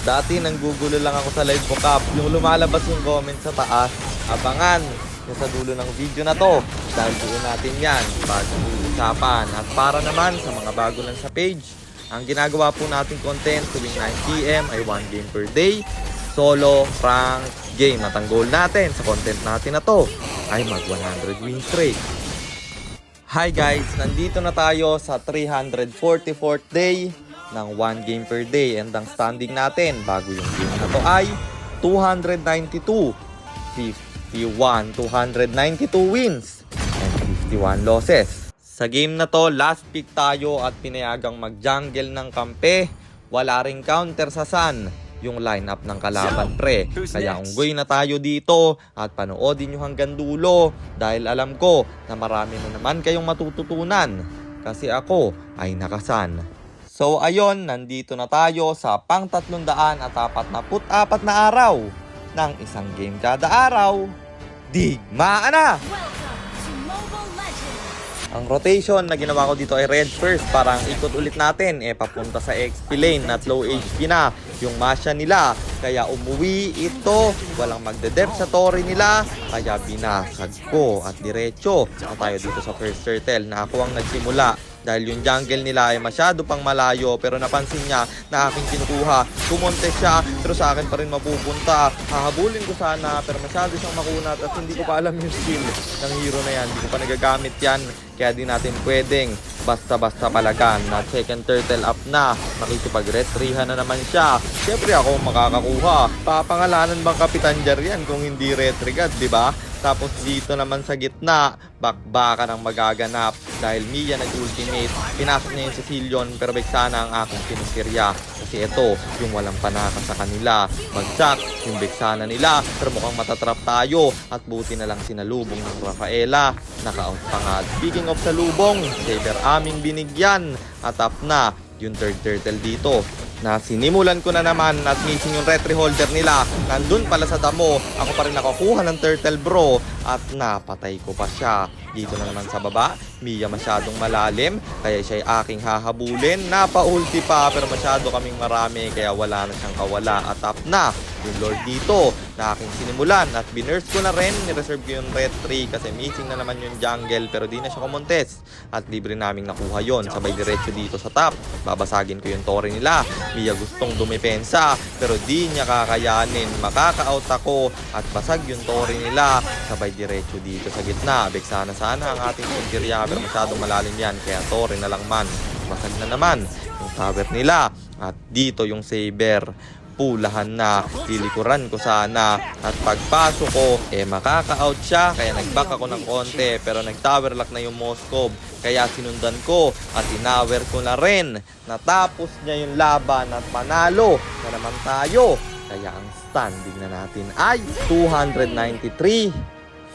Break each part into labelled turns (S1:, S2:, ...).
S1: Dati nanggugulo lang ako sa live ko, Kap. Yung lumalabas yung comment sa taas, abangan yung sa dulo ng video na to. Dahil doon natin yan, bagong usapan. At para naman sa mga bago lang sa page, ang ginagawa po nating content tuwing 9 PM ay 1 game per day, solo, rank, game. At ang goal natin sa content natin na to ay mag 100 win streak. Hi guys, nandito na tayo sa 344th day ng 1 game per day. And ang standing natin bago yung game na to ay 292, 51, 292 wins and 51 losses. Sa game na to, last pick tayo at pinayagang mag-jungle ng kampe. Wala ring counter sa Sun yung lineup ng kalaban, pre. Kaya unggoy na tayo dito at panoodin nyo hanggang dulo dahil alam ko na marami na naman kayong matututunan kasi ako ay nakasan. So ayun, nandito na tayo sa pang 344 na araw ng isang game kada araw. Digmaan na! Ang rotation na ginawa ko dito ay red first. Parang ikot ulit natin papunta sa XP lane at low HP na yung Masha nila. Kaya umuwi ito. Walang magde-dep sa Tori nila. Kaya binasag ko at diretso na tayo dito sa first turtle na ako ang nagsimula. Dahil yung jungle nila ay masyado pang malayo pero napansin niya na aking kinukuha. Kumonte siya pero sa akin pa rin mapupunta. Hahabulin ko sana pero masyado siyang makunat at hindi ko pa alam yung skill ng hero na yan. Hindi ko pa nagagamit yan. Kaya di natin pwedeng basta-basta palagan na second turtle up na. Makikipag-retrihan na naman siya. Siyempre ako makakakuha. Papangalanan bang Kapitan Jar yan kung hindi retrigad, di ba? Tapos dito naman sa gitna, bakbakan ang magaganap dahil Mia nag-ultimate. Pinasok niya yung Cecilion pero Vexana ang aking pinuntirya. Kasi ito, yung walang panaka sa kanila. Bagsak yung Vexana nila pero mukhang matatrap tayo at buti na lang sinalubong ng Rafaela. Naka-out pa nga. Speaking of salubong, Saber aming binigyan at up na yung third turtle dito na sinimulan ko na naman at missing yung retry holder nila. Nandun pala sa damo. Ako pa rin nakakuha ng turtle, bro, at napatay ko pa siya. Dito na naman sa baba, Mia masyadong malalim kaya siya ay aking hahabulin. Napa-ulti pa pero masyado kaming marami kaya wala na siyang kawala. At up na yung Lord dito na aking sinimulan at binurse ko na rin. Nireserve ko yung retry kasi missing na naman yung jungle pero di na siya kumontes. At libre naming nakuha yon. Sabay diretso dito sa top. Babasagin ko yung Tori nila. Mia gustong dumepensa pero di niya kakayanin. Makaka-out ako at basag yung Tori nila. Sabay diretso dito sa gitna. Vexana sana ang ating Pugirya pero masyadong malalim yan. Kaya Tori na lang man. Basag na naman yung tower nila. At dito yung Saber. Pulahan na, lilikuran ko sana at pagpasok ko makaka-out siya kaya nag-back ako ng konti pero nag-tower lock na yung Moskov kaya sinundan ko at tinower ko na rin. Natapos niya yung laban at panalo na naman tayo kaya ang standing na natin ay 293,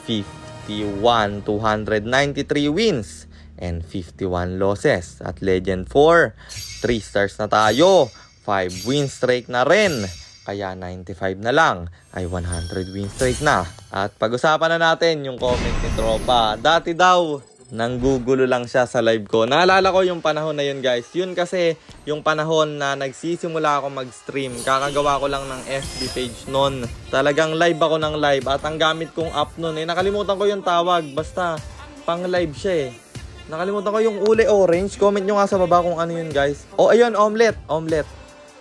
S1: 51, 293 wins and 51 losses at Legend 4 3 stars na tayo. 5 win streak na rin. Kaya 95 na lang ay 100 win streak na. At pag-usapan na natin yung comment ni Tropa. Dati daw, nanggugulo lang siya sa live ko. Naalala ko yung panahon na yun, guys. Yun kasi yung panahon na nagsisimula ako mag-stream. Kakagawa ko lang ng FB page nun. Talagang live ako ng live. At ang gamit kong app nun nakalimutan ko yung tawag. Basta pang live siya Nakalimutan ko yung uli orange. Comment nyo nga sa baba kung ano yun, guys. O ayun, omelet.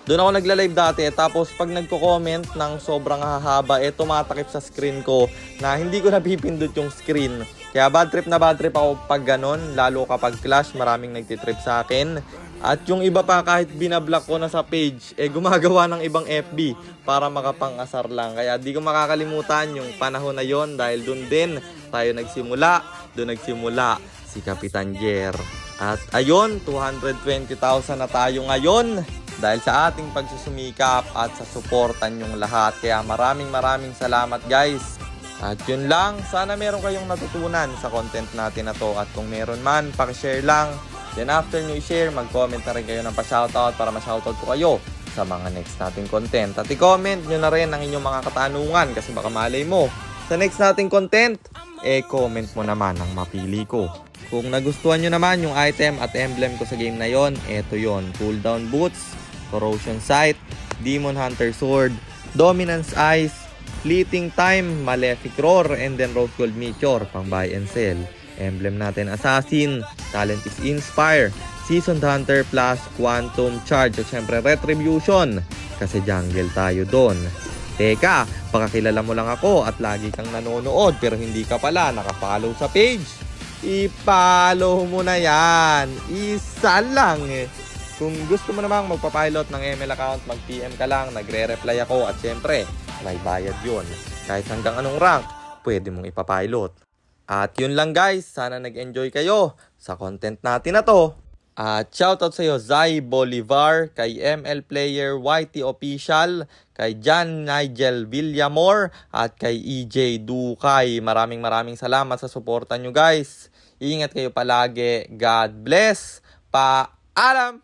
S1: Doon ako nagla-live dati tapos pag nagko-comment ng sobrang hahaba tumatakip sa screen ko na hindi ko napipindot yung screen. Kaya bad trip ako pag ganon, lalo kapag clash, maraming nagtitrip sa akin. At yung iba pa kahit binablock ko na sa page, gumagawa ng ibang FB para makapang-asar lang. Kaya di ko makakalimutan yung panahon na yon dahil doon din tayo nagsimula, si Kapitan Jar. At ayun, 220,000 na tayo ngayon. Dahil sa ating pagsusumikap at sa suportan yung lahat. Kaya maraming salamat, guys. At yun lang, sana meron kayong natutunan sa content natin na to. At kung meron man, pakishare lang. Then after nyo i-share, mag-comment na rin kayo ng pa-shoutout para ma-shoutout ko kayo sa mga next nating content. At i-comment nyo na rin ang inyong mga katanungan kasi baka malay mo. Sa next nating content, comment mo naman ang mapili ko. Kung nagustuhan nyo naman yung item at emblem ko sa game na yon, eto yon, cooldown boots, corrosion sight, Demon Hunter Sword, Dominance Ice, Fleeting Time, Malefic Roar, and then Rose Gold Meteor pang buy and sell. Emblem natin Assassin, talent is Inspire, Seasoned Hunter plus Quantum Charge at syempre Retribution kasi jungle tayo doon. Teka, baka kilala mo lang ako at lagi kang nanonood pero hindi ka pala nakapollow sa page. I-follow mo na yan. Isa lang eh. Kung gusto mo namang magpapilot ng ML account, mag-PM ka lang, nagre-reply ako at syempre, may bayad yun. Kahit hanggang anong rank, pwede mong ipapilot. At yun lang guys, sana nag-enjoy kayo sa content natin na to. At shoutout sa iyo Zai Bolivar, kay ML Player YT Official, kay John Nigel Villamor, at kay EJ Dukay. Maraming salamat sa suporta nyo guys. Ingat kayo palagi. God bless. Paalam!